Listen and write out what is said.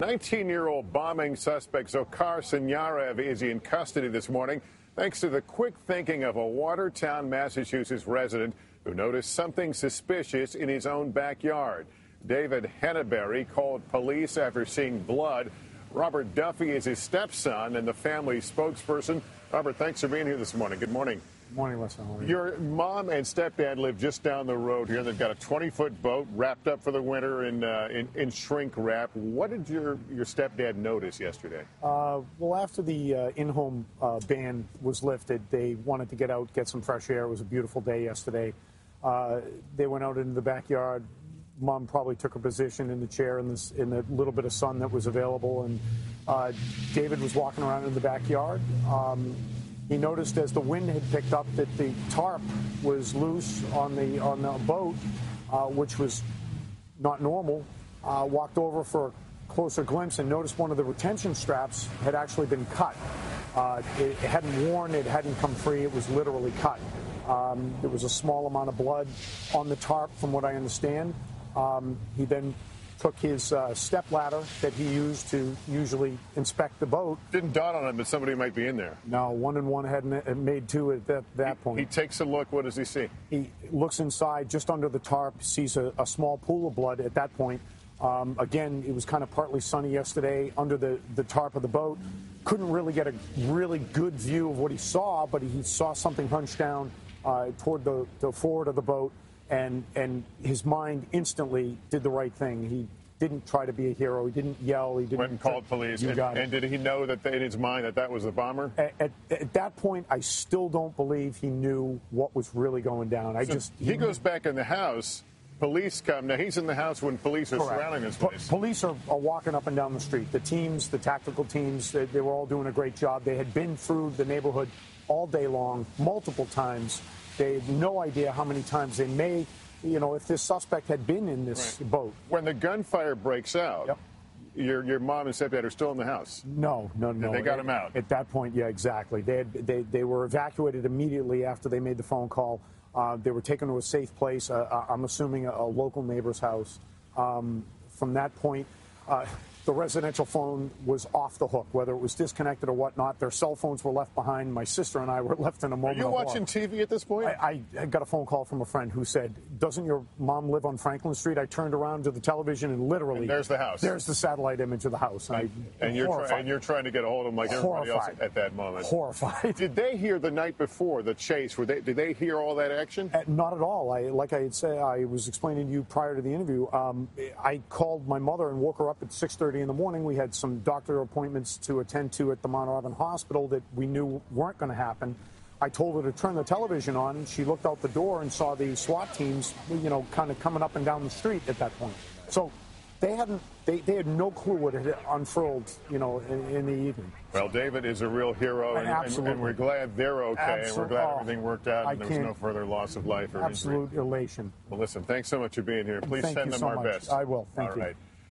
19-year-old bombing suspect Dzhokhar Tsarnaev is in custody this morning thanks to the quick thinking of a Watertown, Massachusetts resident who noticed something suspicious in his own backyard. David Henneberry called police after seeing blood. Robert Duffy is his stepson and the family spokesperson. Robert, thanks for being here this morning. Good morning. Good morning, Listen. Your mom and stepdad live just down the road here. They've got a 20-foot boat wrapped up for the winter in shrink wrap. What did your stepdad notice yesterday? Well, after the in-home ban was lifted, they wanted to get out, get some fresh air. It was a beautiful day yesterday. They went out into the backyard. Mom probably took a position in the chair in the little bit of sun that was available, and David was walking around in the backyard. He noticed as the wind had picked up that the tarp was loose on the boat, which was not normal. Walked over for a closer glimpse and noticed one of the retention straps had actually been cut. It hadn't worn, it hadn't come free, it was literally cut. There was a small amount of blood on the tarp, from what I understand. He then took his step ladder that he used to usually inspect the boat. Didn't dawn on him that somebody might be in there. No, one and one hadn't made two at that point. He takes a look. What does he see? He looks inside, just under the tarp, sees a small pool of blood at that point. Again, it was kind of partly sunny yesterday under the tarp of the boat. Couldn't really get a really good view of what he saw, but he saw something hunched down toward the forward of the boat. And his mind instantly did the right thing. He didn't try to be a hero. He didn't yell. He didn't went and called police. And did he know that in his mind that was the bomber? At that point, I still don't believe he knew what was really going down. He goes back in the house. Police come. Now, he's in the house when police are surrounding this place. Police are walking up and down the street. The teams, the tactical teams, they were all doing a great job. They had been through the neighborhood all day long, multiple times. They had no idea how many times they may, if this suspect had been in this boat. When the gunfire breaks out, yep. your mom and stepdad are still in the house. No. They got him out. At that point, yeah, exactly. They were evacuated immediately after they made the phone call. They were taken to a safe place, I'm assuming a local neighbor's house. From that point, the residential phone was off the hook, whether it was disconnected or whatnot. Their cell phones were left behind. My sister and I were left in a moment. Are you watching TV at this point? I got a phone call from a friend who said, "Doesn't your mom live on Franklin Street?" I turned around to the television and literally, and there's the house. There's the satellite image of the house. And you're trying to get a hold of him like everybody else at that moment. Horrified. Did they hear the night before the chase? Did they hear all that action? Not at all. Like I had said, I was explaining to you prior to the interview. I called my mother and woke her up at 6:30 in the morning. We had some doctor appointments to attend to at the Mount Auburn Hospital that we knew weren't going to happen. I told her to turn the television on. She looked out the door and saw the SWAT teams, kind of coming up and down the street at that point. So they had no clue what had unfurled, in the evening. Well, David is a real hero, and we're glad they're okay, Absolutely. and we're glad everything worked out, and there was no further loss of life or Absolute injury. elation. Well, listen, thanks so much for being here. Please send them our best. I will. Thank you. All right.